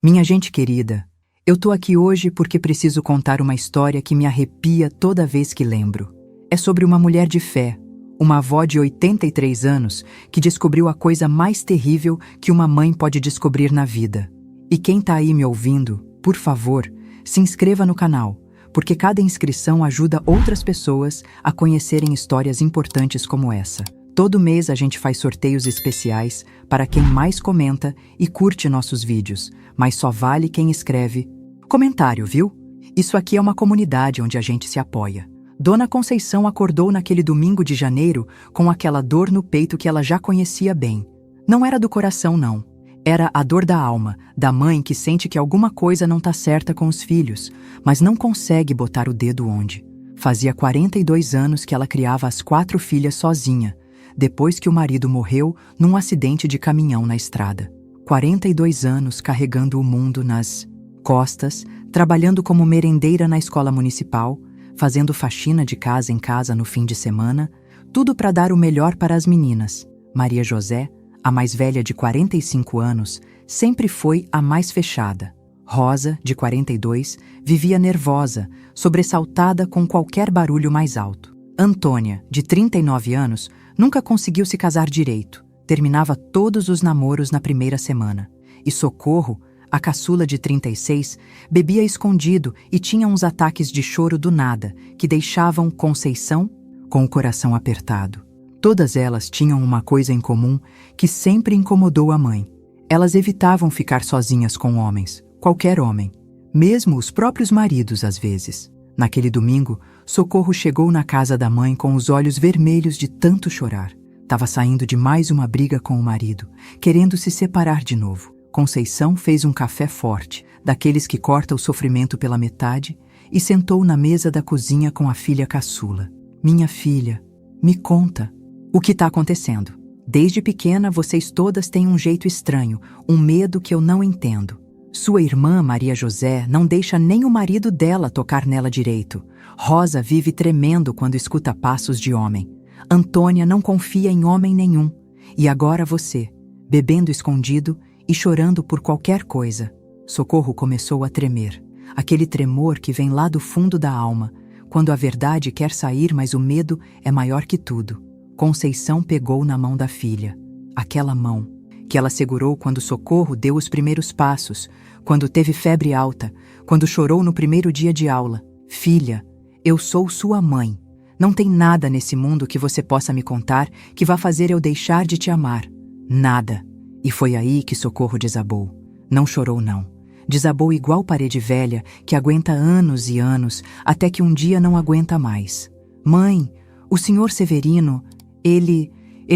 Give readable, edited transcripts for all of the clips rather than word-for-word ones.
Minha gente querida, eu tô aqui hoje porque preciso contar uma história que me arrepia toda vez que lembro. É sobre uma mulher de fé, uma avó de 83 anos que descobriu a coisa mais terrível que uma mãe pode descobrir na vida. E quem tá aí me ouvindo, por favor, se inscreva no canal, porque cada inscrição ajuda outras pessoas a conhecerem histórias importantes como essa. Todo mês a gente faz sorteios especiais para quem mais comenta e curte nossos vídeos, mas só vale quem escreve comentário, viu? Isso aqui é uma comunidade onde a gente se apoia. Dona Conceição acordou naquele domingo de janeiro com aquela dor no peito que ela já conhecia bem. Não era do coração, não. Era a dor da alma, da mãe que sente que alguma coisa não tá certa com os filhos, mas não consegue botar o dedo onde. Fazia 42 anos que ela criava as 4 filhas sozinha, depois que o marido morreu num acidente de caminhão na estrada. 42 anos carregando o mundo nas costas, trabalhando como merendeira na escola municipal, fazendo faxina de casa em casa no fim de semana, tudo para dar o melhor para as meninas. Maria José, a mais velha de 45 anos, sempre foi a mais fechada. Rosa, de 42, vivia nervosa, sobressaltada com qualquer barulho mais alto. Antônia, de 39 anos, nunca conseguiu se casar direito. Terminava todos os namoros na primeira semana. E Socorro, a caçula de 36, bebia escondido e tinha uns ataques de choro do nada, que deixavam Conceição com o coração apertado. Todas elas tinham uma coisa em comum que sempre incomodou a mãe. Elas evitavam ficar sozinhas com homens, qualquer homem, mesmo os próprios maridos às vezes. Naquele domingo, Socorro chegou na casa da mãe com os olhos vermelhos de tanto chorar. Estava saindo de mais uma briga com o marido, querendo se separar de novo. Conceição fez um café forte, daqueles que corta o sofrimento pela metade, e sentou na mesa da cozinha com a filha caçula. Minha filha, me conta, o que está acontecendo? Desde pequena vocês todas têm um jeito estranho, um medo que eu não entendo. Sua irmã, Maria José, não deixa nem o marido dela tocar nela direito. Rosa vive tremendo quando escuta passos de homem. Antônia não confia em homem nenhum. E agora você, bebendo escondido e chorando por qualquer coisa. Socorro começou a tremer. Aquele tremor que vem lá do fundo da alma, quando a verdade quer sair, mas o medo é maior que tudo. Conceição pegou na mão da filha. Aquela mão que ela segurou quando Socorro deu os primeiros passos, quando teve febre alta, quando chorou no primeiro dia de aula. Filha, eu sou sua mãe. Não tem nada nesse mundo que você possa me contar que vá fazer eu deixar de te amar. Nada. E foi aí que Socorro desabou. Não chorou, não. Desabou igual parede velha, que aguenta anos e anos, até que um dia não aguenta mais. Mãe, o senhor Severino, ele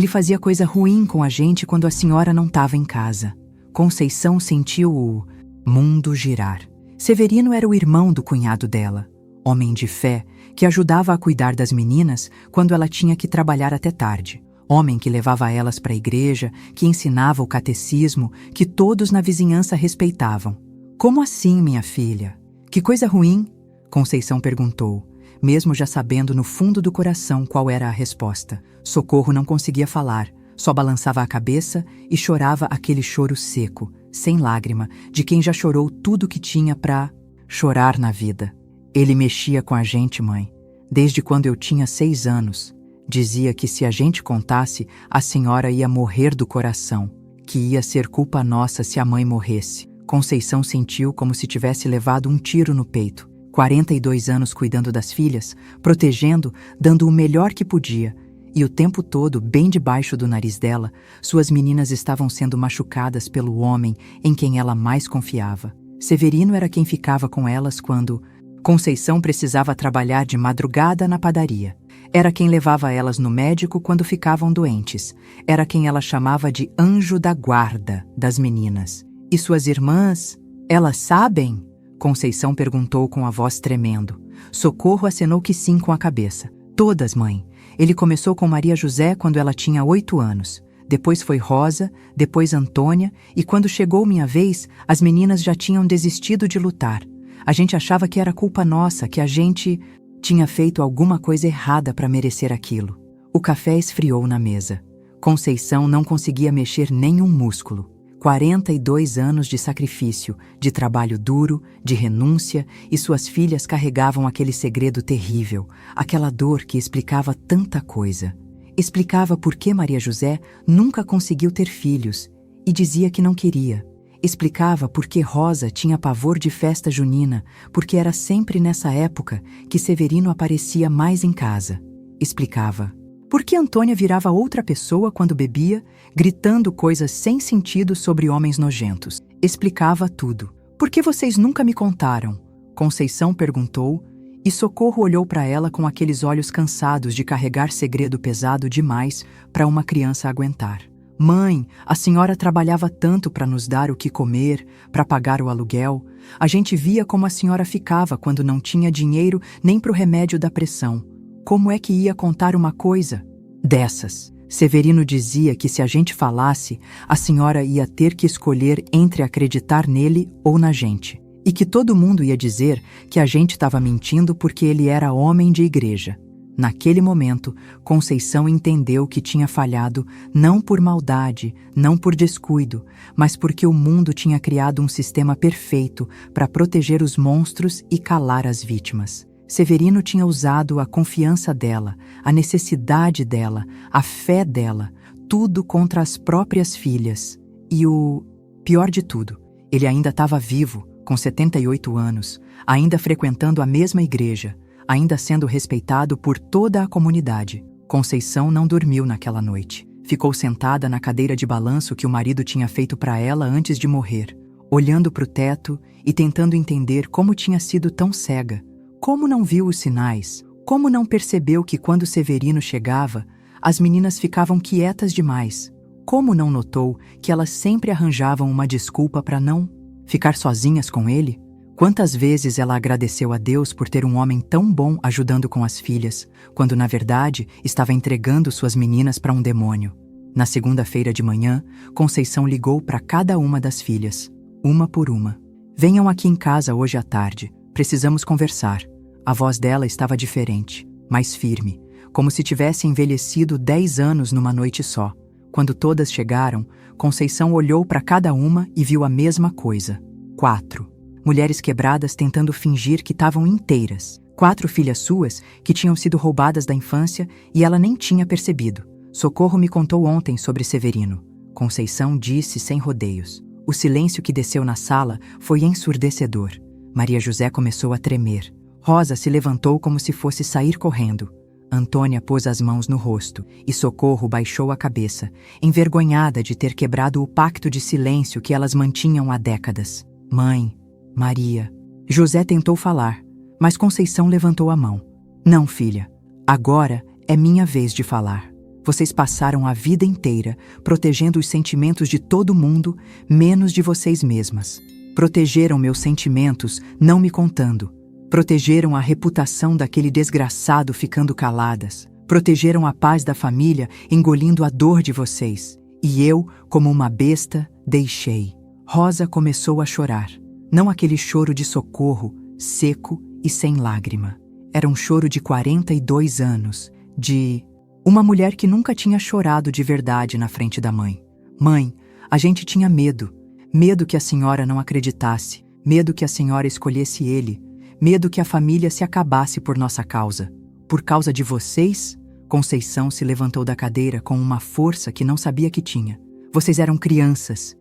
fazia coisa ruim com a gente quando a senhora não estava em casa. Conceição sentiu o mundo girar. Severino era o irmão do cunhado dela, homem de fé, que ajudava a cuidar das meninas quando ela tinha que trabalhar até tarde. Homem que levava elas para a igreja, que ensinava o catecismo, que todos na vizinhança respeitavam. Como assim, minha filha? Que coisa ruim? Conceição perguntou, mesmo já sabendo no fundo do coração qual era a resposta. Socorro não conseguia falar, só balançava a cabeça e chorava aquele choro seco, sem lágrima, de quem já chorou tudo que tinha pra chorar na vida. Ele mexia com a gente, mãe, desde quando eu tinha 6 anos. Dizia que se a gente contasse, a senhora ia morrer do coração, que ia ser culpa nossa se a mãe morresse. Conceição sentiu como se tivesse levado um tiro no peito. 42 anos cuidando das filhas, protegendo, dando o melhor que podia. E o tempo todo, bem debaixo do nariz dela, suas meninas estavam sendo machucadas pelo homem em quem ela mais confiava. Severino era quem ficava com elas quando Conceição precisava trabalhar de madrugada na padaria. Era quem levava elas no médico quando ficavam doentes. Era quem ela chamava de anjo da guarda das meninas. E suas irmãs, elas sabem? Conceição perguntou com a voz tremendo. Socorro acenou que sim com a cabeça. Todas, mãe. Ele começou com Maria José quando ela tinha 8 anos. Depois foi Rosa, depois Antônia, e quando chegou minha vez, as meninas já tinham desistido de lutar. A gente achava que era culpa nossa, que a gente tinha feito alguma coisa errada para merecer aquilo. O café esfriou na mesa. Conceição não conseguia mexer nem um músculo. 42 anos de sacrifício, de trabalho duro, de renúncia, e suas filhas carregavam aquele segredo terrível, aquela dor que explicava tanta coisa. Explicava por que Maria José nunca conseguiu ter filhos e dizia que não queria. Explicava por que Rosa tinha pavor de festa junina, porque era sempre nessa época que Severino aparecia mais em casa. Explicava por que Antônia virava outra pessoa quando bebia, gritando coisas sem sentido sobre homens nojentos. Explicava tudo. Por que vocês nunca me contaram? Conceição perguntou, e Socorro olhou para ela com aqueles olhos cansados de carregar segredo pesado demais para uma criança aguentar. Mãe, a senhora trabalhava tanto para nos dar o que comer, para pagar o aluguel. A gente via como a senhora ficava quando não tinha dinheiro nem para o remédio da pressão. Como é que ia contar uma coisa dessas? Severino dizia que se a gente falasse, a senhora ia ter que escolher entre acreditar nele ou na gente. E que todo mundo ia dizer que a gente estava mentindo porque ele era homem de igreja. Naquele momento, Conceição entendeu que tinha falhado não por maldade, não por descuido, mas porque o mundo tinha criado um sistema perfeito para proteger os monstros e calar as vítimas. Severino tinha usado a confiança dela, a necessidade dela, a fé dela, tudo contra as próprias filhas. E o pior de tudo, ele ainda estava vivo, com 78 anos, ainda frequentando a mesma igreja, ainda sendo respeitado por toda a comunidade. Conceição não dormiu naquela noite. Ficou sentada na cadeira de balanço que o marido tinha feito para ela antes de morrer, olhando para o teto e tentando entender como tinha sido tão cega. Como não viu os sinais? Como não percebeu que quando Severino chegava, as meninas ficavam quietas demais? Como não notou que elas sempre arranjavam uma desculpa para não ficar sozinhas com ele? Quantas vezes ela agradeceu a Deus por ter um homem tão bom ajudando com as filhas, quando na verdade estava entregando suas meninas para um demônio. Na segunda-feira de manhã, Conceição ligou para cada uma das filhas, uma por uma. Venham aqui em casa hoje à tarde, precisamos conversar. A voz dela estava diferente, mais firme, como se tivesse envelhecido 10 anos numa noite só. Quando todas chegaram, Conceição olhou para cada uma e viu a mesma coisa. 4 mulheres quebradas tentando fingir que estavam inteiras. 4 filhas suas que tinham sido roubadas da infância e ela nem tinha percebido. Socorro me contou ontem sobre Severino. Conceição disse sem rodeios. O silêncio que desceu na sala foi ensurdecedor. Maria José começou a tremer. Rosa se levantou como se fosse sair correndo. Antônia pôs as mãos no rosto e Socorro baixou a cabeça, envergonhada de ter quebrado o pacto de silêncio que elas mantinham há décadas. Mãe, Maria. José tentou falar, mas Conceição levantou a mão. Não, filha. Agora é minha vez de falar. Vocês passaram a vida inteira protegendo os sentimentos de todo mundo, menos de vocês mesmas. Protegeram meus sentimentos, não me contando. Protegeram a reputação daquele desgraçado ficando caladas. Protegeram a paz da família, engolindo a dor de vocês. E eu, como uma besta, deixei. Rosa começou a chorar. Não aquele choro de socorro, seco e sem lágrima. Era um choro de 42 anos, de uma mulher que nunca tinha chorado de verdade na frente da mãe. Mãe, a gente tinha medo. Medo que a senhora não acreditasse. Medo que a senhora escolhesse ele. Medo que a família se acabasse por nossa causa. Por causa de vocês? Conceição se levantou da cadeira com uma força que não sabia que tinha. Vocês eram crianças.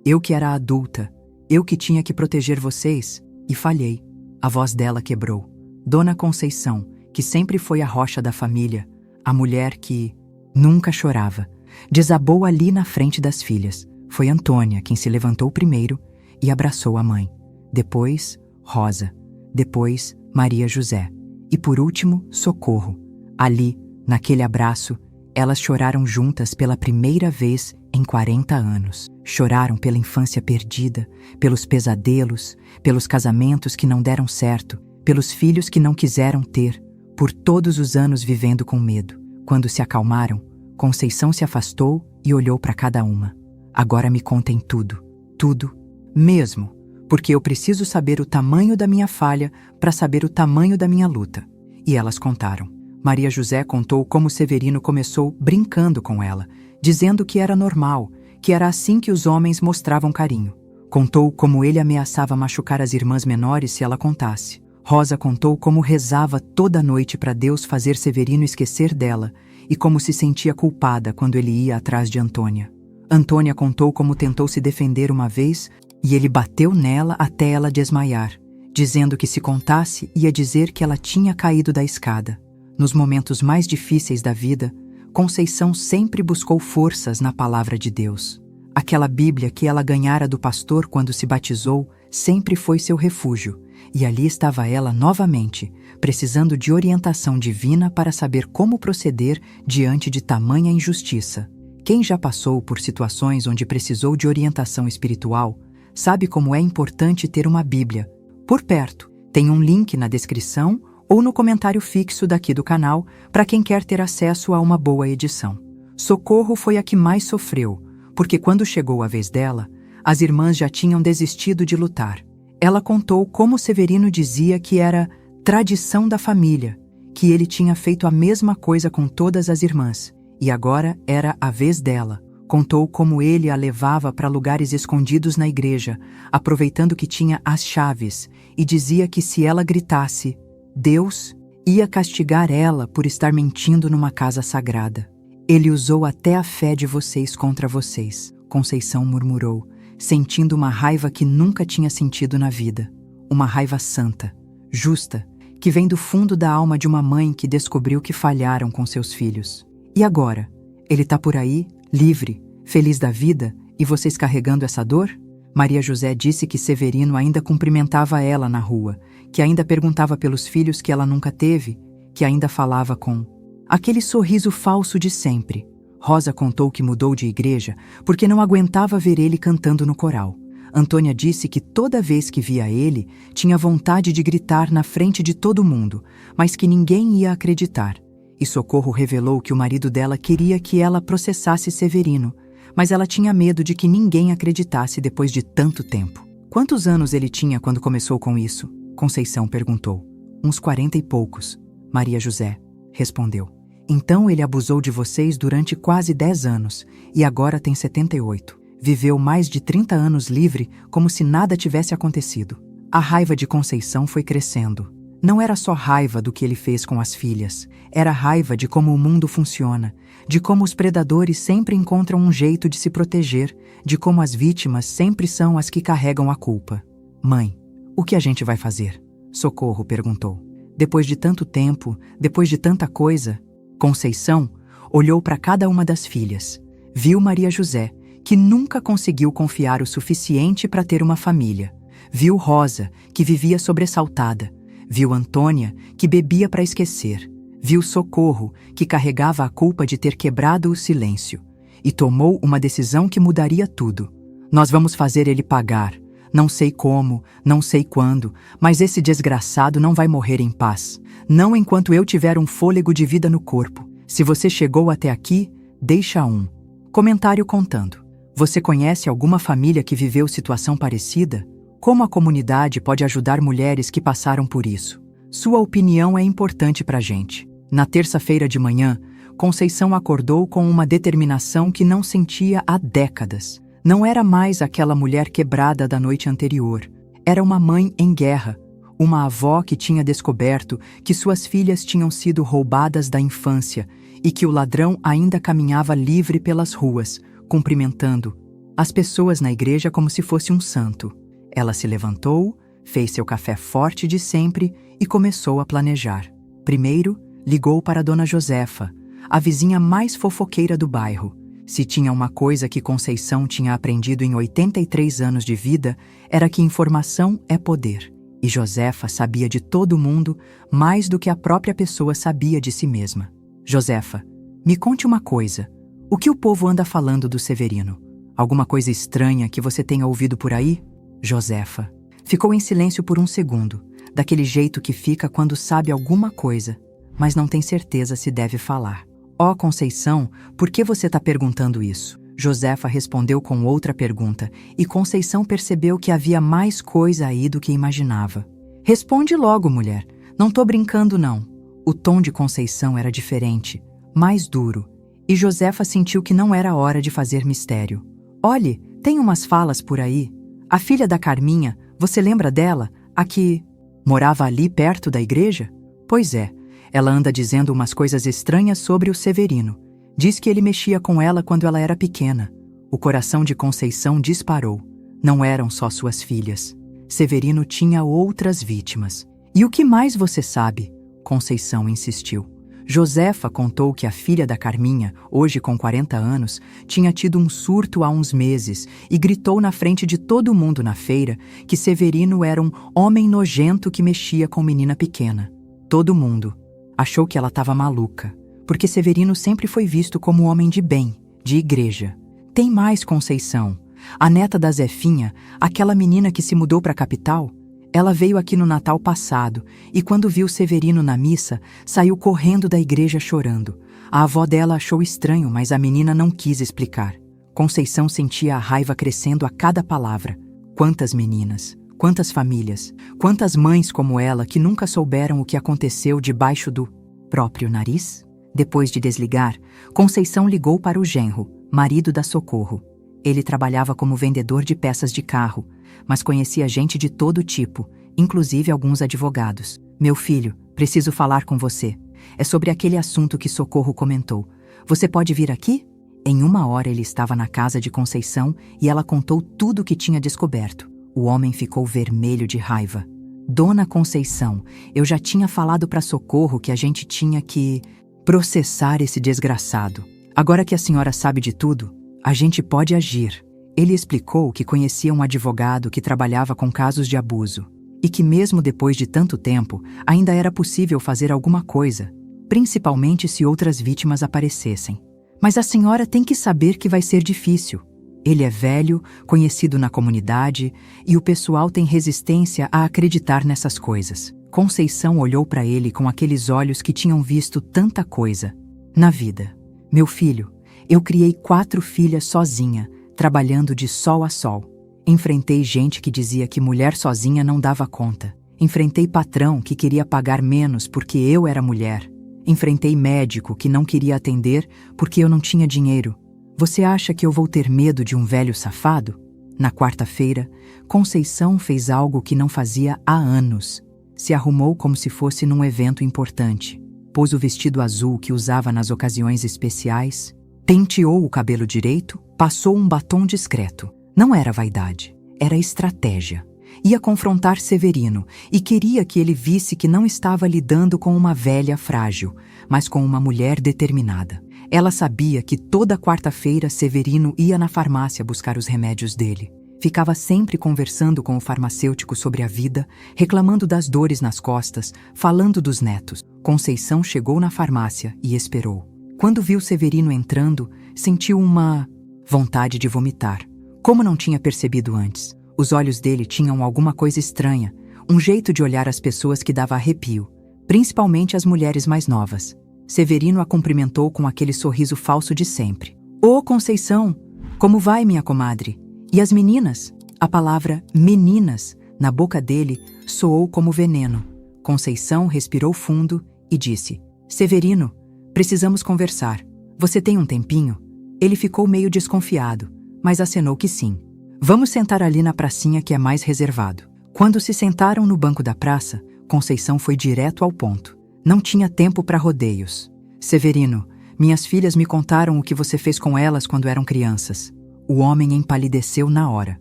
Eu que era adulta. Eu que tinha que proteger vocês. E falhei. A voz dela quebrou. Dona Conceição, que sempre foi a rocha da família, a mulher que nunca chorava, desabou ali na frente das filhas. Foi Antônia quem se levantou primeiro e abraçou a mãe. Depois, Rosa. Depois, Maria José. E por último, Socorro. Ali, naquele abraço, elas choraram juntas pela primeira vez em 40 anos. Choraram pela infância perdida, pelos pesadelos, pelos casamentos que não deram certo, pelos filhos que não quiseram ter, por todos os anos vivendo com medo. Quando se acalmaram, Conceição se afastou e olhou para cada uma. Agora me contem tudo. Tudo mesmo. Porque eu preciso saber o tamanho da minha falha para saber o tamanho da minha luta. E elas contaram. Maria José contou como Severino começou brincando com ela, dizendo que era normal, que era assim que os homens mostravam carinho. Contou como ele ameaçava machucar as irmãs menores se ela contasse. Rosa contou como rezava toda noite para Deus fazer Severino esquecer dela e como se sentia culpada quando ele ia atrás de Antônia. Antônia contou como tentou se defender uma vez e ele bateu nela até ela desmaiar, dizendo que se contasse ia dizer que ela tinha caído da escada. Nos momentos mais difíceis da vida, Conceição sempre buscou forças na palavra de Deus. Aquela Bíblia que ela ganhara do pastor quando se batizou sempre foi seu refúgio, e ali estava ela novamente, precisando de orientação divina para saber como proceder diante de tamanha injustiça. Quem já passou por situações onde precisou de orientação espiritual, sabe como é importante ter uma Bíblia por perto. Tem um link na descrição ou no comentário fixo daqui do canal para quem quer ter acesso a uma boa edição. Socorro foi a que mais sofreu, porque quando chegou a vez dela, as irmãs já tinham desistido de lutar. Ela contou como Severino dizia que era tradição da família, que ele tinha feito a mesma coisa com todas as irmãs, e agora era a vez dela. Contou como ele a levava para lugares escondidos na igreja, aproveitando que tinha as chaves, e dizia que se ela gritasse, Deus ia castigar ela por estar mentindo numa casa sagrada. Ele usou até a fé de vocês contra vocês, Conceição murmurou, sentindo uma raiva que nunca tinha sentido na vida. Uma raiva santa, justa, que vem do fundo da alma de uma mãe que descobriu que falharam com seus filhos. E agora? Ele tá por aí, livre, feliz da vida, e vocês carregando essa dor? Maria José disse que Severino ainda cumprimentava ela na rua, que ainda perguntava pelos filhos que ela nunca teve, que ainda falava com aquele sorriso falso de sempre. Rosa contou que mudou de igreja porque não aguentava ver ele cantando no coral. Antônia disse que toda vez que via ele, tinha vontade de gritar na frente de todo mundo, mas que ninguém ia acreditar. E Socorro revelou que o marido dela queria que ela processasse Severino, mas ela tinha medo de que ninguém acreditasse depois de tanto tempo. Quantos anos ele tinha quando começou com isso? Conceição perguntou. Uns 40 e poucos. Maria José respondeu. Então ele abusou de vocês durante quase 10 anos e agora tem 78. Viveu mais de 30 anos livre como se nada tivesse acontecido. A raiva de Conceição foi crescendo. Não era só raiva do que ele fez com as filhas, era raiva de como o mundo funciona, de como os predadores sempre encontram um jeito de se proteger, de como as vítimas sempre são as que carregam a culpa. Mãe, o que a gente vai fazer? Socorro perguntou. Depois de tanto tempo, depois de tanta coisa, Conceição olhou para cada uma das filhas. Viu Maria José, que nunca conseguiu confiar o suficiente para ter uma família. Viu Rosa, que vivia sobressaltada. Viu Antônia, que bebia para esquecer. Viu Socorro, que carregava a culpa de ter quebrado o silêncio. E tomou uma decisão que mudaria tudo. Nós vamos fazer ele pagar. Não sei como, não sei quando, mas esse desgraçado não vai morrer em paz. Não enquanto eu tiver um fôlego de vida no corpo. Se você chegou até aqui, deixa um comentário contando. Você conhece alguma família que viveu situação parecida? Como a comunidade pode ajudar mulheres que passaram por isso? Sua opinião é importante pra gente. Na terça-feira de manhã, Conceição acordou com uma determinação que não sentia há décadas. Não era mais aquela mulher quebrada da noite anterior. Era uma mãe em guerra. Uma avó que tinha descoberto que suas filhas tinham sido roubadas da infância e que o ladrão ainda caminhava livre pelas ruas, cumprimentando as pessoas na igreja como se fosse um santo. Ela se levantou, fez seu café forte de sempre e começou a planejar. Primeiro, ligou para Dona Josefa, a vizinha mais fofoqueira do bairro. Se tinha uma coisa que Conceição tinha aprendido em 83 anos de vida, era que informação é poder. E Josefa sabia de todo mundo mais do que a própria pessoa sabia de si mesma. Josefa, me conte uma coisa. O que o povo anda falando do Severino? Alguma coisa estranha que você tenha ouvido por aí? Josefa ficou em silêncio por um segundo, daquele jeito que fica quando sabe alguma coisa, mas não tem certeza se deve falar. Ó Conceição, por que você está perguntando isso? Josefa respondeu com outra pergunta, e Conceição percebeu que havia mais coisa aí do que imaginava. Responde logo, mulher. Não tô brincando, não. O tom de Conceição era diferente, mais duro, e Josefa sentiu que não era hora de fazer mistério. Olhe, tem umas falas por aí. A filha da Carminha, você lembra dela? A que morava ali perto da igreja? Pois é, ela anda dizendo umas coisas estranhas sobre o Severino. Diz que ele mexia com ela quando ela era pequena. O coração de Conceição disparou. Não eram só suas filhas. Severino tinha outras vítimas. E o que mais você sabe? Conceição insistiu. Josefa contou que a filha da Carminha, hoje com 40 anos, tinha tido um surto há uns meses e gritou na frente de todo mundo na feira que Severino era um homem nojento que mexia com menina pequena. Todo mundo achou que ela estava maluca, porque Severino sempre foi visto como homem de bem, de igreja. Tem mais, Conceição. A neta da Zefinha, aquela menina que se mudou para a capital, ela veio aqui no Natal passado e quando viu Severino na missa, saiu correndo da igreja chorando. A avó dela achou estranho, mas a menina não quis explicar. Conceição sentia a raiva crescendo a cada palavra. Quantas meninas, quantas famílias, quantas mães como ela que nunca souberam o que aconteceu debaixo do próprio nariz? Depois de desligar, Conceição ligou para o genro, marido da Socorro. Ele trabalhava como vendedor de peças de carro, mas conhecia gente de todo tipo, inclusive alguns advogados. Meu filho, preciso falar com você. É sobre aquele assunto que Socorro comentou. Você pode vir aqui? Em 1 hora ele estava na casa de Conceição e ela contou tudo o que tinha descoberto. O homem ficou vermelho de raiva. Dona Conceição, eu já tinha falado para Socorro que a gente tinha que processar esse desgraçado. Agora que a senhora sabe de tudo, a gente pode agir. Ele explicou que conhecia um advogado que trabalhava com casos de abuso e que mesmo depois de tanto tempo, ainda era possível fazer alguma coisa, principalmente se outras vítimas aparecessem. Mas a senhora tem que saber que vai ser difícil. Ele é velho, conhecido na comunidade e o pessoal tem resistência a acreditar nessas coisas. Conceição olhou para ele com aqueles olhos que tinham visto tanta coisa na vida. Meu filho, eu criei 4 filhas sozinha, trabalhando de sol a sol. Enfrentei gente que dizia que mulher sozinha não dava conta. Enfrentei patrão que queria pagar menos porque eu era mulher. Enfrentei médico que não queria atender porque eu não tinha dinheiro. Você acha que eu vou ter medo de um velho safado? Na quarta-feira, Conceição fez algo que não fazia há anos. Se arrumou como se fosse num evento importante. Pôs o vestido azul que usava nas ocasiões especiais, penteou o cabelo direito, passou um batom discreto. Não era vaidade, era estratégia. Ia confrontar Severino e queria que ele visse que não estava lidando com uma velha frágil, mas com uma mulher determinada. Ela sabia que toda quarta-feira Severino ia na farmácia buscar os remédios dele. Ficava sempre conversando com o farmacêutico sobre a vida, reclamando das dores nas costas, falando dos netos. Conceição chegou na farmácia e esperou. Quando viu Severino entrando, sentiu uma vontade de vomitar. Como não tinha percebido antes, os olhos dele tinham alguma coisa estranha, um jeito de olhar as pessoas que dava arrepio, principalmente as mulheres mais novas. Severino a cumprimentou com aquele sorriso falso de sempre. Ô, Conceição, como vai, minha comadre? E as meninas? A palavra meninas na boca dele soou como veneno. Conceição respirou fundo e disse: Severino, precisamos conversar. Você tem um tempinho? Ele ficou meio desconfiado, mas acenou que sim. Vamos sentar ali na pracinha que é mais reservado. Quando se sentaram no banco da praça, Conceição foi direto ao ponto. Não tinha tempo para rodeios. Severino, minhas filhas me contaram o que você fez com elas quando eram crianças. O homem empalideceu na hora.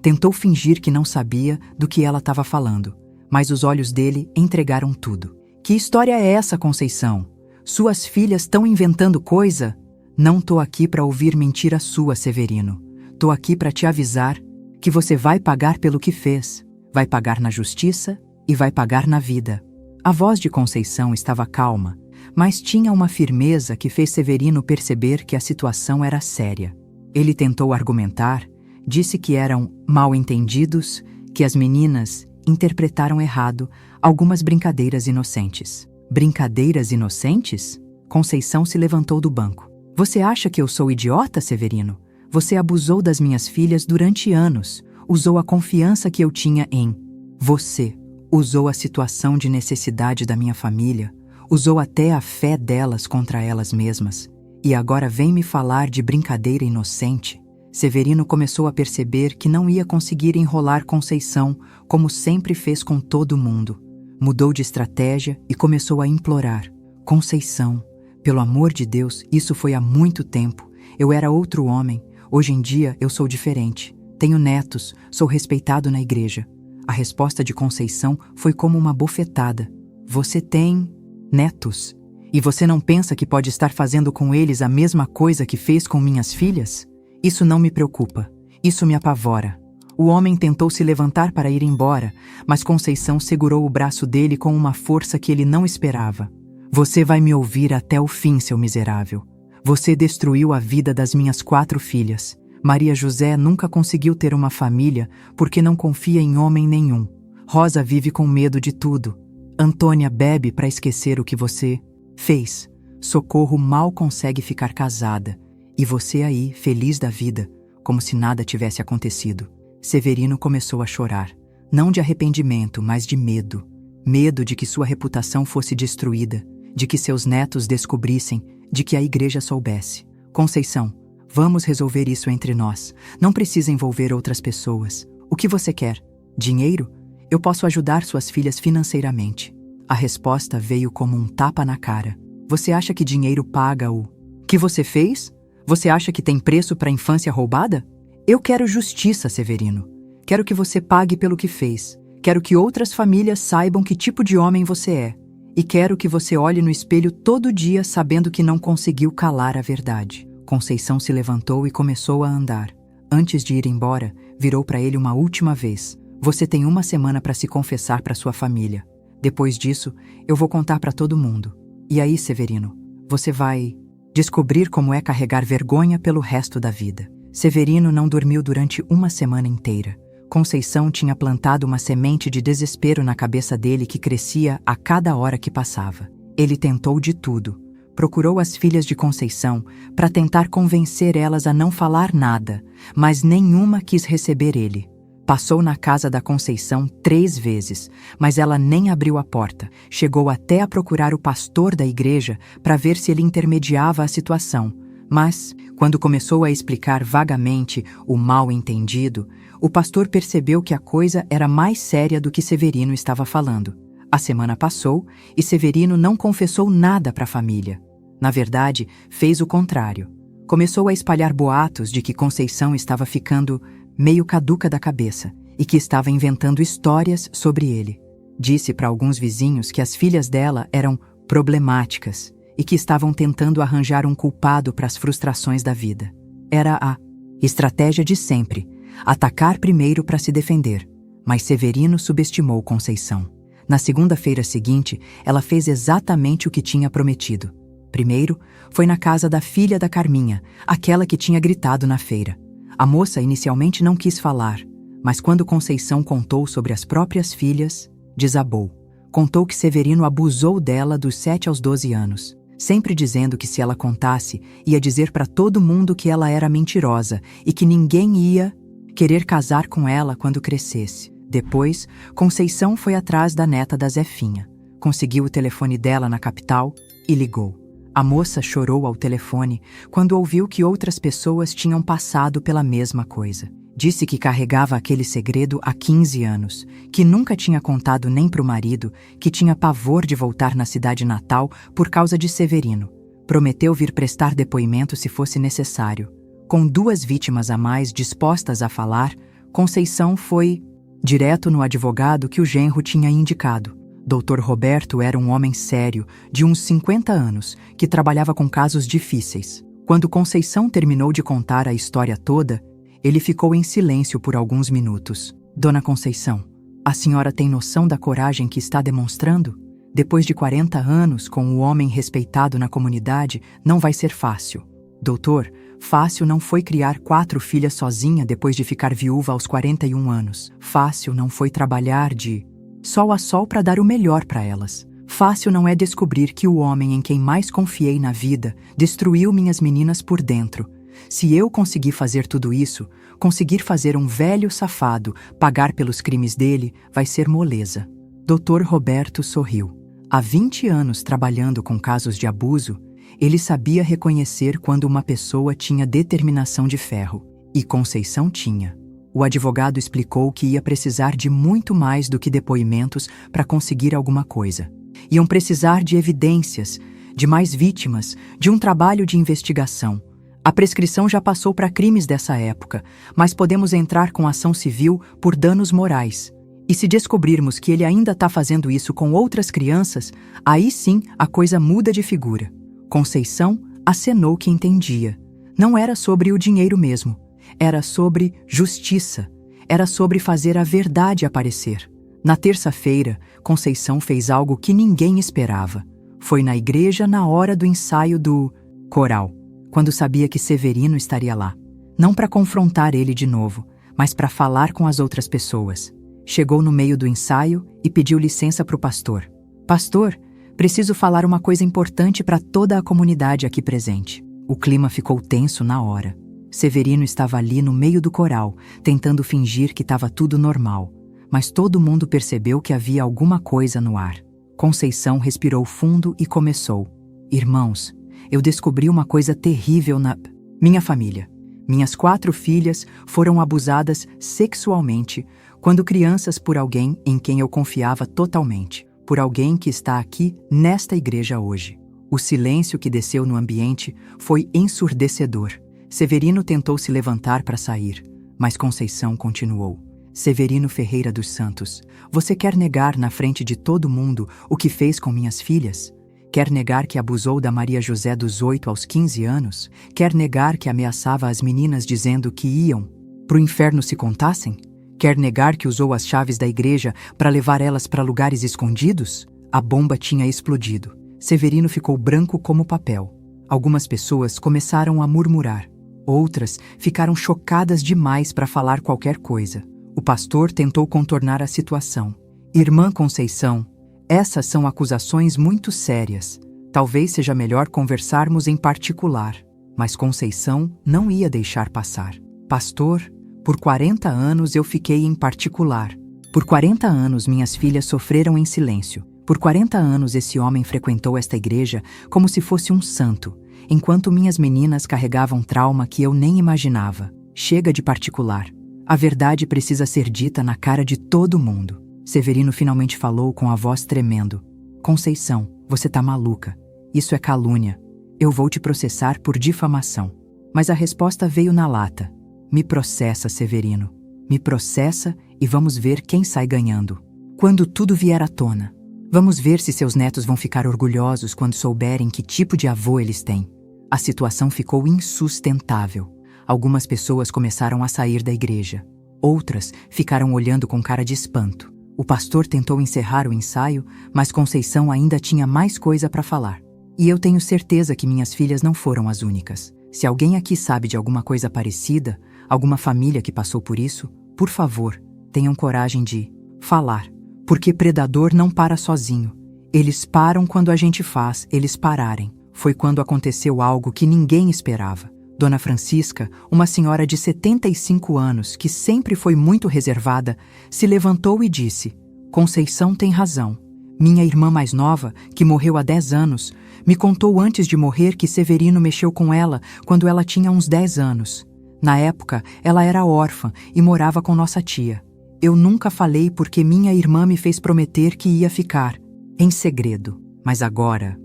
Tentou fingir que não sabia do que ela estava falando, mas os olhos dele entregaram tudo. Que história é essa, Conceição? Suas filhas estão inventando coisa? Não tô aqui para ouvir mentira sua, Severino. Tô aqui para te avisar que você vai pagar pelo que fez. Vai pagar na justiça e vai pagar na vida. A voz de Conceição estava calma, mas tinha uma firmeza que fez Severino perceber que a situação era séria. Ele tentou argumentar, disse que eram mal-entendidos, que as meninas interpretaram errado algumas brincadeiras inocentes. Brincadeiras inocentes? Conceição se levantou do banco. Você acha que eu sou idiota, Severino? Você abusou das minhas filhas durante anos, usou a confiança que eu tinha em você, usou a situação de necessidade da minha família, usou até a fé delas contra elas mesmas, e agora vem me falar de brincadeira inocente? Severino começou a perceber que não ia conseguir enrolar Conceição como sempre fez com todo mundo. Mudou de estratégia e começou a implorar: Conceição, pelo amor de Deus, isso foi há muito tempo. Eu era outro homem. Hoje em dia eu sou diferente. Tenho netos, sou respeitado na igreja. A resposta de Conceição foi como uma bofetada. Você tem netos? E você não pensa que pode estar fazendo com eles a mesma coisa que fez com minhas filhas? Isso não me preocupa. Isso me apavora. O homem tentou se levantar para ir embora, mas Conceição segurou o braço dele com uma força que ele não esperava. Você vai me ouvir até o fim, seu miserável. Você destruiu a vida das minhas 4 filhas. Maria José nunca conseguiu ter uma família porque não confia em homem nenhum. Rosa vive com medo de tudo. Antônia bebe para esquecer o que você fez. Socorro mal consegue ficar casada. E você aí, feliz da vida, como se nada tivesse acontecido. Severino começou a chorar. Não de arrependimento, mas de medo. Medo de que sua reputação fosse destruída, de que seus netos descobrissem, de que a igreja soubesse. Conceição, vamos resolver isso entre nós. Não precisa envolver outras pessoas. O que você quer? Dinheiro? Eu posso ajudar suas filhas financeiramente. A resposta veio como um tapa na cara. Você acha que dinheiro paga o que você fez? Você acha que tem preço para a infância roubada? Eu quero justiça, Severino. Quero que você pague pelo que fez. Quero que outras famílias saibam que tipo de homem você é. E quero que você olhe no espelho todo dia sabendo que não conseguiu calar a verdade. Conceição se levantou e começou a andar. Antes de ir embora, virou para ele uma última vez. Você tem 1 semana para se confessar para sua família. Depois disso, eu vou contar para todo mundo. E aí, Severino, você vai descobrir como é carregar vergonha pelo resto da vida. Severino não dormiu durante 1 semana inteira. Conceição tinha plantado uma semente de desespero na cabeça dele que crescia a cada hora que passava. Ele tentou de tudo. Procurou as filhas de Conceição para tentar convencer elas a não falar nada, mas nenhuma quis receber ele. Passou na casa da Conceição 3 vezes, mas ela nem abriu a porta. Chegou até a procurar o pastor da igreja para ver se ele intermediava a situação. Mas, quando começou a explicar vagamente o mal-entendido, o pastor percebeu que a coisa era mais séria do que Severino estava falando. A semana passou e Severino não confessou nada para a família. Na verdade, fez o contrário. Começou a espalhar boatos de que Conceição estava ficando meio caduca da cabeça e que estava inventando histórias sobre ele. Disse para alguns vizinhos que as filhas dela eram problemáticas e que estavam tentando arranjar um culpado para as frustrações da vida. Era a estratégia de sempre, atacar primeiro para se defender. Mas Severino subestimou Conceição. Na segunda-feira seguinte, ela fez exatamente o que tinha prometido. Primeiro, foi na casa da filha da Carminha, aquela que tinha gritado na feira. A moça inicialmente não quis falar, mas quando Conceição contou sobre as próprias filhas, desabou. Contou que Severino abusou dela dos 7 aos 12 anos, sempre dizendo que se ela contasse, ia dizer para todo mundo que ela era mentirosa e que ninguém ia querer casar com ela quando crescesse. Depois, Conceição foi atrás da neta da Zefinha. Conseguiu o telefone dela na capital e ligou. A moça chorou ao telefone quando ouviu que outras pessoas tinham passado pela mesma coisa. Disse que carregava aquele segredo há 15 anos, que nunca tinha contado nem para o marido, que tinha pavor de voltar na cidade natal por causa de Severino. Prometeu vir prestar depoimento se fosse necessário. Com 2 vítimas a mais dispostas a falar, Conceição foi direto no advogado que o genro tinha indicado. Dr. Roberto era um homem sério, de uns 50 anos, que trabalhava com casos difíceis. Quando Conceição terminou de contar a história toda, ele ficou em silêncio por alguns minutos. Dona Conceição, a senhora tem noção da coragem que está demonstrando? Depois de 40 anos com o homem respeitado na comunidade, não vai ser fácil. Doutor, fácil não foi criar 4 filhas sozinha depois de ficar viúva aos 41 anos. Fácil não foi trabalhar de sol a sol para dar o melhor para elas. Fácil não é descobrir que o homem em quem mais confiei na vida destruiu minhas meninas por dentro. Se eu conseguir fazer tudo isso, conseguir fazer um velho safado pagar pelos crimes dele, vai ser moleza. Dr. Roberto sorriu. Há 20 anos trabalhando com casos de abuso, ele sabia reconhecer quando uma pessoa tinha determinação de ferro. E Conceição tinha. O advogado explicou que ia precisar de muito mais do que depoimentos para conseguir alguma coisa. Iam precisar de evidências, de mais vítimas, de um trabalho de investigação. A prescrição já passou para crimes dessa época, mas podemos entrar com ação civil por danos morais. E se descobrirmos que ele ainda está fazendo isso com outras crianças, aí sim a coisa muda de figura. Conceição acenou que entendia. Não era sobre o dinheiro mesmo. Era sobre justiça. Era sobre fazer a verdade aparecer. Na terça-feira, Conceição fez algo que ninguém esperava. Foi na igreja na hora do ensaio do coral, quando sabia que Severino estaria lá. Não para confrontar ele de novo, mas para falar com as outras pessoas. Chegou no meio do ensaio e pediu licença para o pastor. Pastor, preciso falar uma coisa importante para toda a comunidade aqui presente. O clima ficou tenso na hora. Severino estava ali no meio do coral, tentando fingir que estava tudo normal. Mas todo mundo percebeu que havia alguma coisa no ar. Conceição respirou fundo e começou. Irmãos, eu descobri uma coisa terrível na minha família. Minhas 4 filhas foram abusadas sexualmente quando crianças por alguém em quem eu confiava totalmente. Por alguém que está aqui nesta igreja hoje. O silêncio que desceu no ambiente foi ensurdecedor. Severino tentou se levantar para sair, mas Conceição continuou. Severino Ferreira dos Santos, você quer negar na frente de todo mundo o que fez com minhas filhas? Quer negar que abusou da Maria José dos 8 aos 15 anos? Quer negar que ameaçava as meninas dizendo que iam pro inferno se contassem? Quer negar que usou as chaves da igreja para levar elas para lugares escondidos? A bomba tinha explodido. Severino ficou branco como papel. Algumas pessoas começaram a murmurar. Outras ficaram chocadas demais para falar qualquer coisa. O pastor tentou contornar a situação. Irmã Conceição, essas são acusações muito sérias. Talvez seja melhor conversarmos em particular. Mas Conceição não ia deixar passar. Pastor, por 40 anos eu fiquei em particular. Por 40 anos minhas filhas sofreram em silêncio. Por 40 anos esse homem frequentou esta igreja como se fosse um santo, enquanto minhas meninas carregavam trauma que eu nem imaginava. Chega de particular. A verdade precisa ser dita na cara de todo mundo. Severino finalmente falou com a voz tremendo. Conceição, você tá maluca. Isso é calúnia. Eu vou te processar por difamação. Mas a resposta veio na lata. Me processa, Severino. Me processa e vamos ver quem sai ganhando. Quando tudo vier à tona. Vamos ver se seus netos vão ficar orgulhosos quando souberem que tipo de avô eles têm. A situação ficou insustentável. Algumas pessoas começaram a sair da igreja. Outras ficaram olhando com cara de espanto. O pastor tentou encerrar o ensaio, mas Conceição ainda tinha mais coisa para falar. E eu tenho certeza que minhas filhas não foram as únicas. Se alguém aqui sabe de alguma coisa parecida, alguma família que passou por isso, por favor, tenham coragem de falar. Porque predador não para sozinho. Eles param quando a gente faz eles pararem. Foi quando aconteceu algo que ninguém esperava. Dona Francisca, uma senhora de 75 anos, que sempre foi muito reservada, se levantou e disse: Conceição tem razão. Minha irmã mais nova, que morreu há 10 anos, me contou antes de morrer que Severino mexeu com ela quando ela tinha uns 10 anos. Na época, ela era órfã e morava com nossa tia. Eu nunca falei porque minha irmã me fez prometer que ia ficar em segredo. Mas agora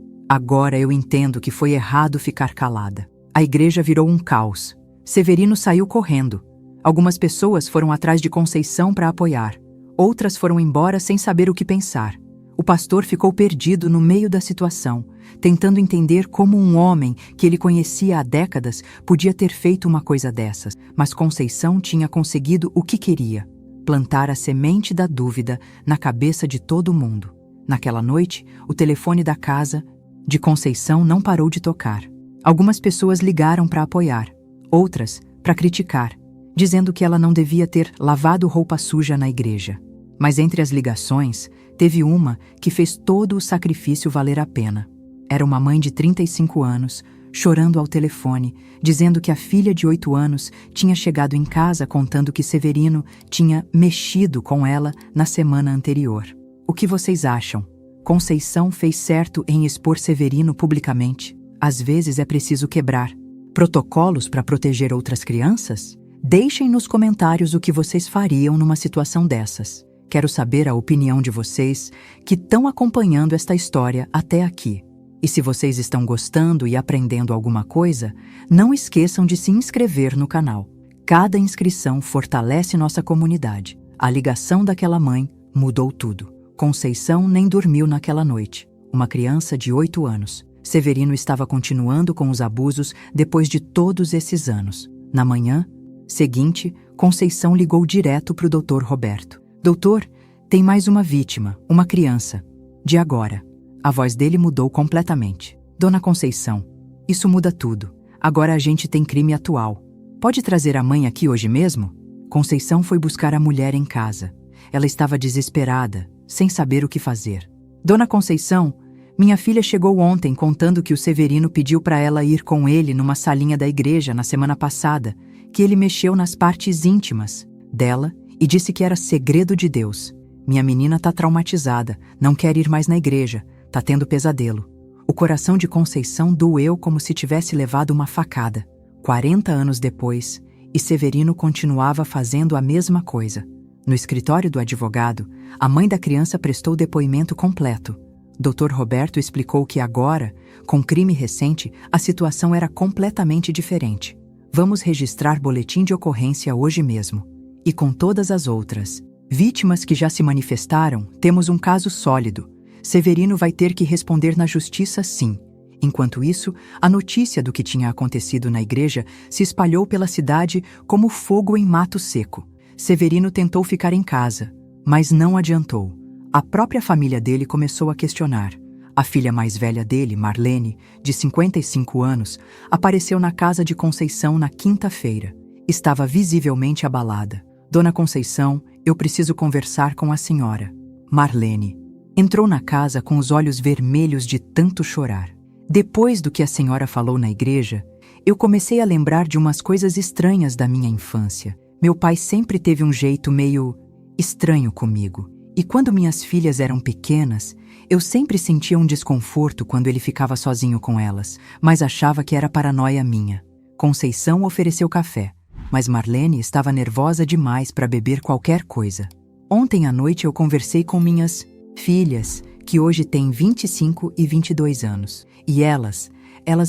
eu entendo que foi errado ficar calada. A igreja virou um caos. Severino saiu correndo. Algumas pessoas foram atrás de Conceição para apoiar. Outras foram embora sem saber o que pensar. O pastor ficou perdido no meio da situação, tentando entender como um homem que ele conhecia há décadas podia ter feito uma coisa dessas. Mas Conceição tinha conseguido o que queria: plantar a semente da dúvida na cabeça de todo mundo. Naquela noite, o telefone da casa de Conceição não parou de tocar. Algumas pessoas ligaram para apoiar, outras para criticar, dizendo que ela não devia ter lavado roupa suja na igreja. Mas entre as ligações, teve uma que fez todo o sacrifício valer a pena. Era uma mãe de 35 anos, chorando ao telefone, dizendo que a filha de 8 anos tinha chegado em casa contando que Severino tinha mexido com ela na semana anterior. O que vocês acham? Conceição fez certo em expor Severino publicamente? Às vezes é preciso quebrar protocolos para proteger outras crianças? Deixem nos comentários o que vocês fariam numa situação dessas. Quero saber a opinião de vocês que estão acompanhando esta história até aqui. E se vocês estão gostando e aprendendo alguma coisa, não esqueçam de se inscrever no canal. Cada inscrição fortalece nossa comunidade. A ligação daquela mãe mudou tudo. Conceição nem dormiu naquela noite. Uma criança de 8 anos. Severino estava continuando com os abusos depois de todos esses anos. Na manhã seguinte, Conceição ligou direto para o Dr. Roberto. Doutor, tem mais uma vítima, uma criança. De agora. A voz dele mudou completamente. Dona Conceição, isso muda tudo. Agora a gente tem crime atual. Pode trazer a mãe aqui hoje mesmo? Conceição foi buscar a mulher em casa. Ela estava desesperada, sem saber o que fazer. Dona Conceição, minha filha chegou ontem contando que o Severino pediu para ela ir com ele numa salinha da igreja na semana passada, que ele mexeu nas partes íntimas dela e disse que era segredo de Deus. Minha menina tá traumatizada, não quer ir mais na igreja, tá tendo pesadelo. O coração de Conceição doeu como se tivesse levado uma facada. 40 anos depois, e Severino continuava fazendo a mesma coisa. No escritório do advogado, a mãe da criança prestou depoimento completo. Dr. Roberto explicou que agora, com crime recente, a situação era completamente diferente. Vamos registrar boletim de ocorrência hoje mesmo. E com todas as outras vítimas que já se manifestaram, temos um caso sólido. Severino vai ter que responder na justiça, sim. Enquanto isso, a notícia do que tinha acontecido na igreja se espalhou pela cidade como fogo em mato seco. Severino tentou ficar em casa, mas não adiantou. A própria família dele começou a questionar. A filha mais velha dele, Marlene, de 55 anos, apareceu na casa de Conceição na quinta-feira. Estava visivelmente abalada. Dona Conceição, eu preciso conversar com a senhora. Marlene entrou na casa com os olhos vermelhos de tanto chorar. Depois do que a senhora falou na igreja, eu comecei a lembrar de umas coisas estranhas da minha infância. Meu pai sempre teve um jeito meio estranho comigo. E quando minhas filhas eram pequenas, eu sempre sentia um desconforto quando ele ficava sozinho com elas, mas achava que era paranoia minha. Conceição ofereceu café, mas Marlene estava nervosa demais para beber qualquer coisa. Ontem à noite eu conversei com minhas filhas, que hoje têm 25 e 22 anos, e elas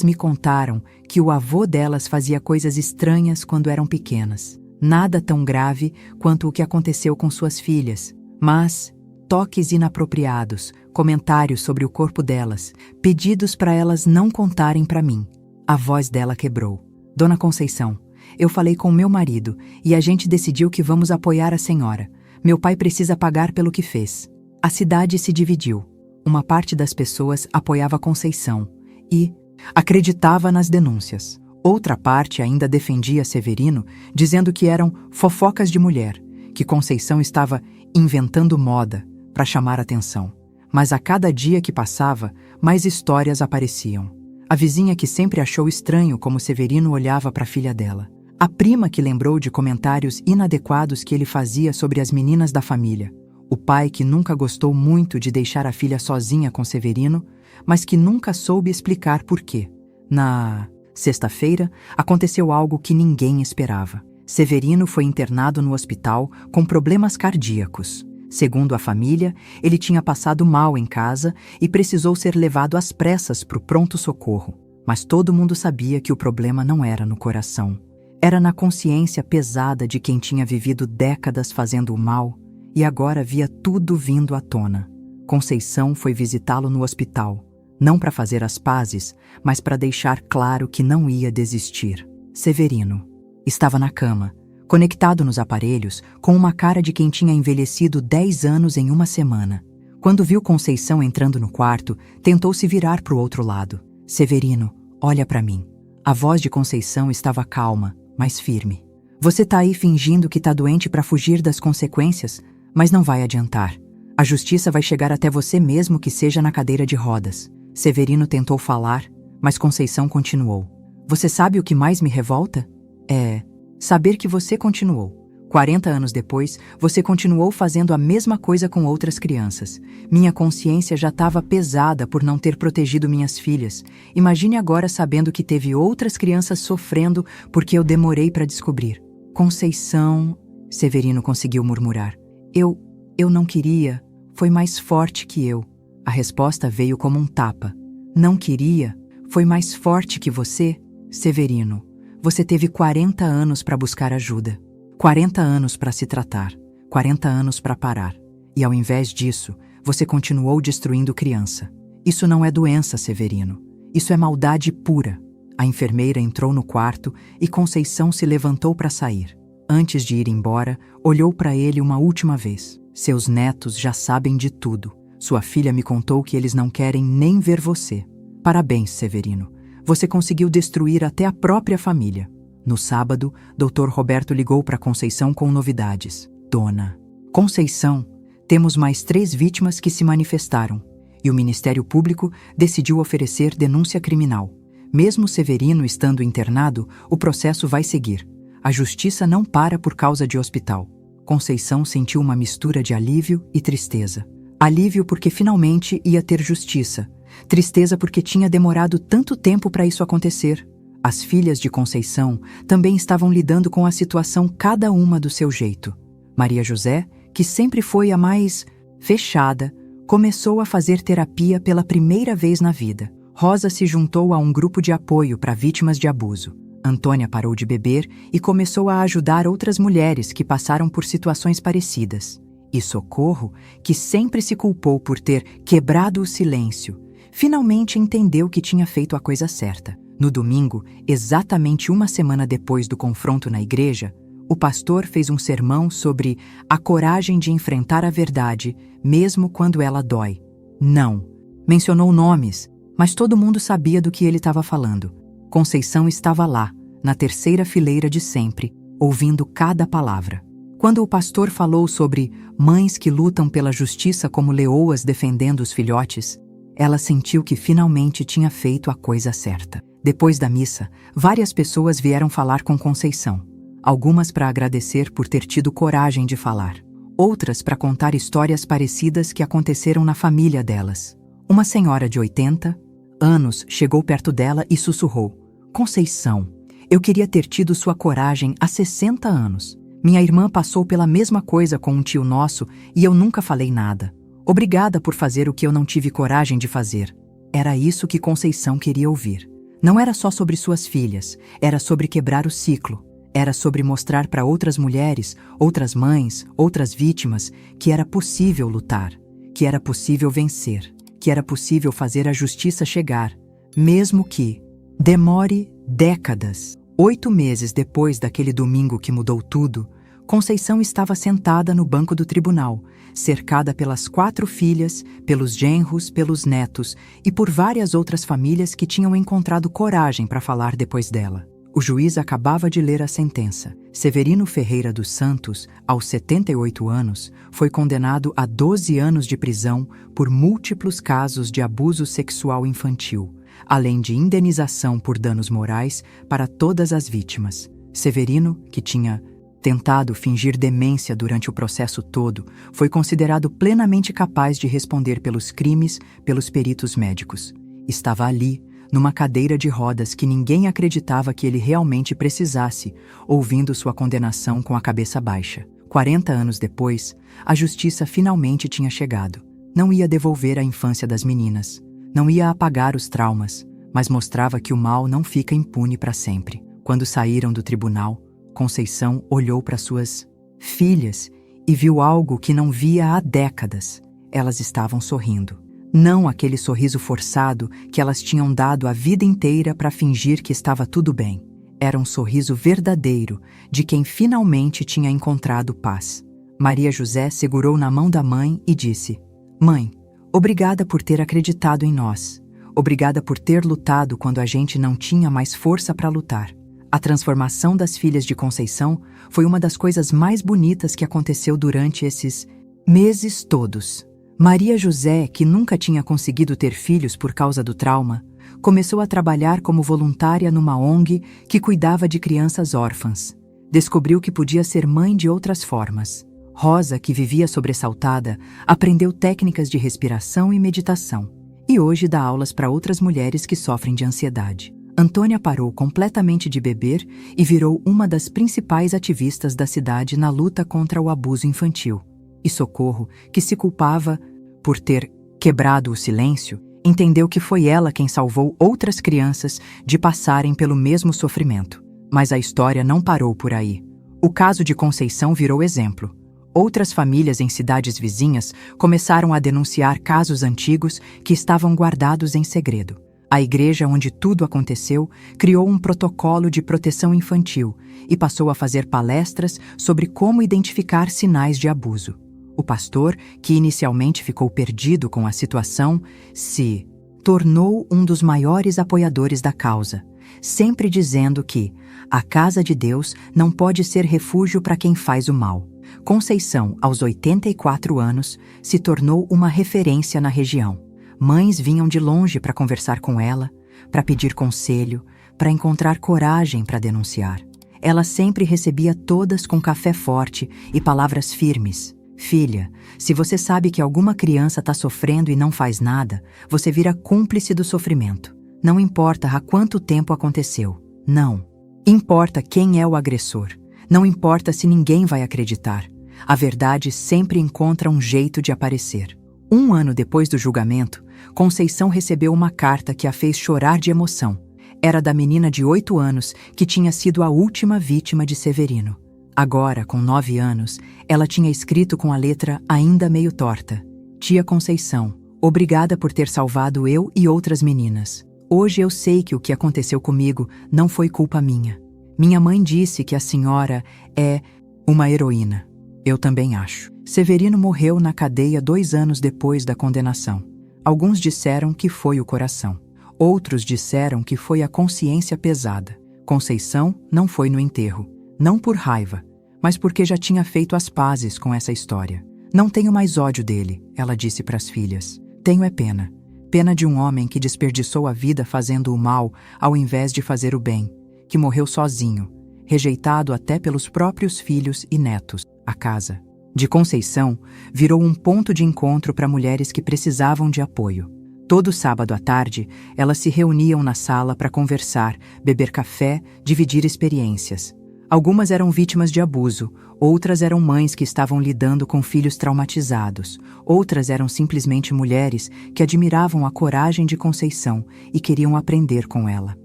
me contaram que o avô delas fazia coisas estranhas quando eram pequenas. Nada tão grave quanto o que aconteceu com suas filhas, mas toques inapropriados, comentários sobre o corpo delas, pedidos para elas não contarem para mim. A voz dela quebrou. Dona Conceição, eu falei com meu marido e a gente decidiu que vamos apoiar a senhora. Meu pai precisa pagar pelo que fez. A cidade se dividiu. Uma parte das pessoas apoiava Conceição e acreditava nas denúncias. Outra parte ainda defendia Severino, dizendo que eram fofocas de mulher, que Conceição estava inventando moda para chamar atenção. Mas a cada dia que passava, mais histórias apareciam. A vizinha que sempre achou estranho como Severino olhava para a filha dela. A prima que lembrou de comentários inadequados que ele fazia sobre as meninas da família. O pai que nunca gostou muito de deixar a filha sozinha com Severino, mas que nunca soube explicar por quê. Na sexta-feira, aconteceu algo que ninguém esperava. Severino foi internado no hospital com problemas cardíacos. Segundo a família, ele tinha passado mal em casa e precisou ser levado às pressas para o pronto-socorro. Mas todo mundo sabia que o problema não era no coração. Era na consciência pesada de quem tinha vivido décadas fazendo o mal e agora via tudo vindo à tona. Conceição foi visitá-lo no hospital, não para fazer as pazes, mas para deixar claro que não ia desistir. Severino estava na cama, conectado nos aparelhos, com uma cara de quem tinha envelhecido 10 anos em uma semana. Quando viu Conceição entrando no quarto, tentou se virar para o outro lado. Severino, olha para mim. A voz de Conceição estava calma, mas firme. Você tá aí fingindo que tá doente para fugir das consequências, mas não vai adiantar. A justiça vai chegar até você mesmo que seja na cadeira de rodas. Severino tentou falar, mas Conceição continuou. Você sabe o que mais me revolta? É saber que você continuou. 40 anos depois, você continuou fazendo a mesma coisa com outras crianças. Minha consciência já estava pesada por não ter protegido minhas filhas. Imagine agora sabendo que teve outras crianças sofrendo porque eu demorei para descobrir. Conceição, Severino conseguiu murmurar. Eu não queria, foi mais forte que eu. A resposta veio como um tapa. Não queria, foi mais forte que você, Severino. Você teve 40 anos para buscar ajuda. 40 anos para se tratar. 40 anos para parar. E ao invés disso, você continuou destruindo criança. Isso não é doença, Severino. Isso é maldade pura. A enfermeira entrou no quarto e Conceição se levantou para sair. Antes de ir embora, olhou para ele uma última vez. Seus netos já sabem de tudo. Sua filha me contou que eles não querem nem ver você. Parabéns, Severino. Você conseguiu destruir até a própria família. No sábado, Dr. Roberto ligou para Conceição com novidades. Dona Conceição, temos mais 3 vítimas que se manifestaram. E o Ministério Público decidiu oferecer denúncia criminal. Mesmo Severino estando internado, o processo vai seguir. A justiça não para por causa de hospital. Conceição sentiu uma mistura de alívio e tristeza. Alívio porque finalmente ia ter justiça. Tristeza porque tinha demorado tanto tempo para isso acontecer. As filhas de Conceição também estavam lidando com a situação cada uma do seu jeito. Maria José, que sempre foi a mais fechada, começou a fazer terapia pela primeira vez na vida. Rosa se juntou a um grupo de apoio para vítimas de abuso. Antônia parou de beber e começou a ajudar outras mulheres que passaram por situações parecidas. E Socorro, que sempre se culpou por ter quebrado o silêncio, finalmente entendeu que tinha feito a coisa certa. No domingo, exatamente uma semana depois do confronto na igreja, o pastor fez um sermão sobre a coragem de enfrentar a verdade, mesmo quando ela dói. Não. Mencionou nomes, mas todo mundo sabia do que ele estava falando. Conceição estava lá, na terceira fileira de sempre, ouvindo cada palavra. Quando o pastor falou sobre mães que lutam pela justiça como leoas defendendo os filhotes, ela sentiu que finalmente tinha feito a coisa certa. Depois da missa, várias pessoas vieram falar com Conceição. Algumas para agradecer por ter tido coragem de falar. Outras para contar histórias parecidas que aconteceram na família delas. Uma senhora de 80 anos chegou perto dela e sussurrou: Conceição, eu queria ter tido sua coragem há 60 anos. Minha irmã passou pela mesma coisa com um tio nosso e eu nunca falei nada. Obrigada por fazer o que eu não tive coragem de fazer. Era isso que Conceição queria ouvir. Não era só sobre suas filhas, era sobre quebrar o ciclo. Era sobre mostrar para outras mulheres, outras mães, outras vítimas, que era possível lutar, que era possível vencer, que era possível fazer a justiça chegar, mesmo que demore décadas. 8 meses depois daquele domingo que mudou tudo, Conceição estava sentada no banco do tribunal, cercada pelas 4 filhas, pelos genros, pelos netos e por várias outras famílias que tinham encontrado coragem para falar depois dela. O juiz acabava de ler a sentença. Severino Ferreira dos Santos, aos 78 anos, foi condenado a 12 anos de prisão por múltiplos casos de abuso sexual infantil, além de indenização por danos morais para todas as vítimas. Severino, que tinha tentado fingir demência durante o processo todo, foi considerado plenamente capaz de responder pelos crimes pelos peritos médicos. Estava ali, numa cadeira de rodas que ninguém acreditava que ele realmente precisasse, ouvindo sua condenação com a cabeça baixa. 40 anos depois, a justiça finalmente tinha chegado. Não ia devolver a infância das meninas, não ia apagar os traumas, mas mostrava que o mal não fica impune para sempre. Quando saíram do tribunal, Conceição olhou para suas filhas e viu algo que não via há décadas. Elas estavam sorrindo. Não aquele sorriso forçado que elas tinham dado a vida inteira para fingir que estava tudo bem. Era um sorriso verdadeiro de quem finalmente tinha encontrado paz. Maria José segurou na mão da mãe e disse: Mãe, obrigada por ter acreditado em nós. Obrigada por ter lutado quando a gente não tinha mais força para lutar. A transformação das filhas de Conceição foi uma das coisas mais bonitas que aconteceu durante esses meses todos. Maria José, que nunca tinha conseguido ter filhos por causa do trauma, começou a trabalhar como voluntária numa ONG que cuidava de crianças órfãs. Descobriu que podia ser mãe de outras formas. Rosa, que vivia sobressaltada, aprendeu técnicas de respiração e meditação. E hoje dá aulas para outras mulheres que sofrem de ansiedade. Antônia parou completamente de beber e virou uma das principais ativistas da cidade na luta contra o abuso infantil. E Socorro, que se culpava por ter quebrado o silêncio, entendeu que foi ela quem salvou outras crianças de passarem pelo mesmo sofrimento. Mas a história não parou por aí. O caso de Conceição virou exemplo. Outras famílias em cidades vizinhas começaram a denunciar casos antigos que estavam guardados em segredo. A igreja onde tudo aconteceu criou um protocolo de proteção infantil e passou a fazer palestras sobre como identificar sinais de abuso. O pastor, que inicialmente ficou perdido com a situação, se tornou um dos maiores apoiadores da causa, sempre dizendo que a casa de Deus não pode ser refúgio para quem faz o mal. Conceição, aos 84 anos, se tornou uma referência na região. Mães vinham de longe para conversar com ela, para pedir conselho, para encontrar coragem para denunciar. Ela sempre recebia todas com café forte e palavras firmes. Filha, se você sabe que alguma criança está sofrendo e não faz nada, você vira cúmplice do sofrimento. Não importa há quanto tempo aconteceu. Não. Importa quem é o agressor. Não importa se ninguém vai acreditar. A verdade sempre encontra um jeito de aparecer. 1 ano depois do julgamento, Conceição recebeu uma carta que a fez chorar de emoção. Era da menina de 8 anos que tinha sido a última vítima de Severino. Agora, com 9 anos, ela tinha escrito com a letra ainda meio torta: Tia Conceição, obrigada por ter salvado eu e outras meninas. Hoje eu sei que o que aconteceu comigo não foi culpa minha. Minha mãe disse que a senhora é uma heroína. Eu também acho. Severino morreu na cadeia 2 anos depois da condenação. Alguns disseram que foi o coração. Outros disseram que foi a consciência pesada. Conceição não foi no enterro. Não por raiva, mas porque já tinha feito as pazes com essa história. Não tenho mais ódio dele, ela disse para as filhas. Tenho é pena. Pena de um homem que desperdiçou a vida fazendo o mal ao invés de fazer o bem, que morreu sozinho, rejeitado até pelos próprios filhos e netos. A casa de Conceição virou um ponto de encontro para mulheres que precisavam de apoio. Todo sábado à tarde, elas se reuniam na sala para conversar, beber café, dividir experiências. Algumas eram vítimas de abuso, outras eram mães que estavam lidando com filhos traumatizados, outras eram simplesmente mulheres que admiravam a coragem de Conceição e queriam aprender com ela.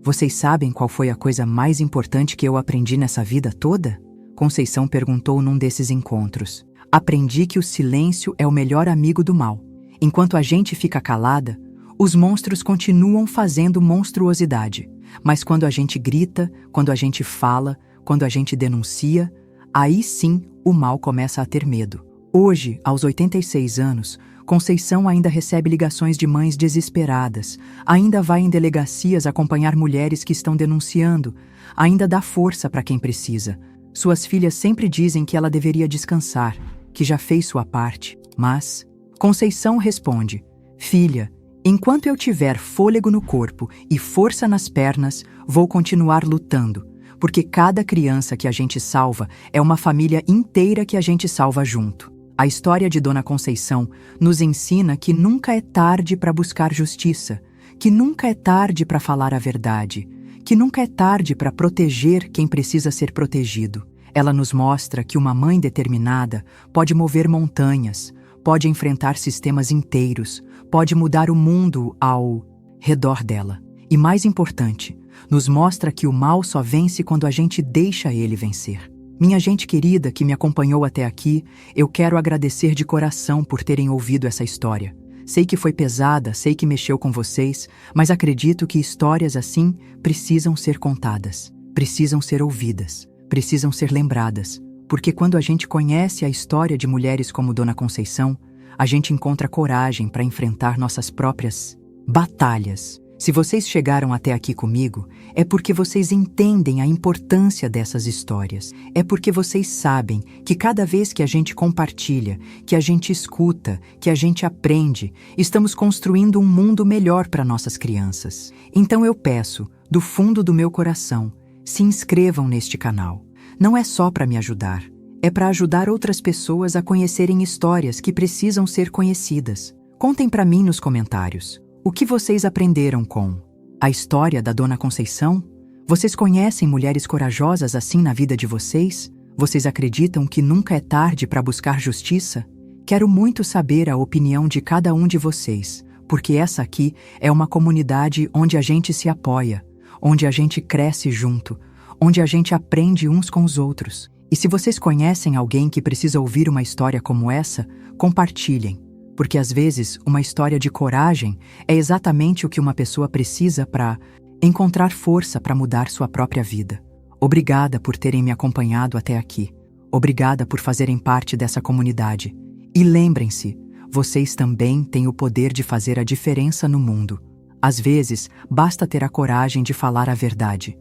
Vocês sabem qual foi a coisa mais importante que eu aprendi nessa vida toda? Conceição perguntou num desses encontros. Aprendi que o silêncio é o melhor amigo do mal. Enquanto a gente fica calada, os monstros continuam fazendo monstruosidade. Mas quando a gente grita, quando a gente fala, quando a gente denuncia, aí sim o mal começa a ter medo. Hoje, aos 86 anos, Conceição ainda recebe ligações de mães desesperadas, ainda vai em delegacias acompanhar mulheres que estão denunciando, ainda dá força para quem precisa. Suas filhas sempre dizem que ela deveria descansar, que já fez sua parte, mas Conceição responde: Filha, enquanto eu tiver fôlego no corpo e força nas pernas, vou continuar lutando. Porque cada criança que a gente salva é uma família inteira que a gente salva junto. A história de Dona Conceição nos ensina que nunca é tarde para buscar justiça, que nunca é tarde para falar a verdade, que nunca é tarde para proteger quem precisa ser protegido. Ela nos mostra que uma mãe determinada pode mover montanhas, pode enfrentar sistemas inteiros, pode mudar o mundo ao redor dela. E mais importante, nos mostra que o mal só vence quando a gente deixa ele vencer. Minha gente querida que me acompanhou até aqui, eu quero agradecer de coração por terem ouvido essa história. Sei que foi pesada, sei que mexeu com vocês, mas acredito que histórias assim precisam ser contadas, precisam ser ouvidas, precisam ser lembradas, porque quando a gente conhece a história de mulheres como Dona Conceição, a gente encontra coragem para enfrentar nossas próprias batalhas. Se vocês chegaram até aqui comigo, é porque vocês entendem a importância dessas histórias. É porque vocês sabem que cada vez que a gente compartilha, que a gente escuta, que a gente aprende, estamos construindo um mundo melhor para nossas crianças. Então eu peço, do fundo do meu coração, se inscrevam neste canal. Não é só para me ajudar, é para ajudar outras pessoas a conhecerem histórias que precisam ser conhecidas. Contem para mim nos comentários. O que vocês aprenderam com A história da Dona Conceição? Vocês conhecem mulheres corajosas assim na vida de vocês? Vocês acreditam que nunca é tarde para buscar justiça? Quero muito saber a opinião de cada um de vocês, porque essa aqui é uma comunidade onde a gente se apoia, onde a gente cresce junto, onde a gente aprende uns com os outros. E se vocês conhecem alguém que precisa ouvir uma história como essa, compartilhem, porque às vezes uma história de coragem é exatamente o que uma pessoa precisa para encontrar força para mudar sua própria vida. Obrigada por terem me acompanhado até aqui. Obrigada por fazerem parte dessa comunidade. E lembrem-se, vocês também têm o poder de fazer a diferença no mundo. Às vezes, basta ter a coragem de falar a verdade.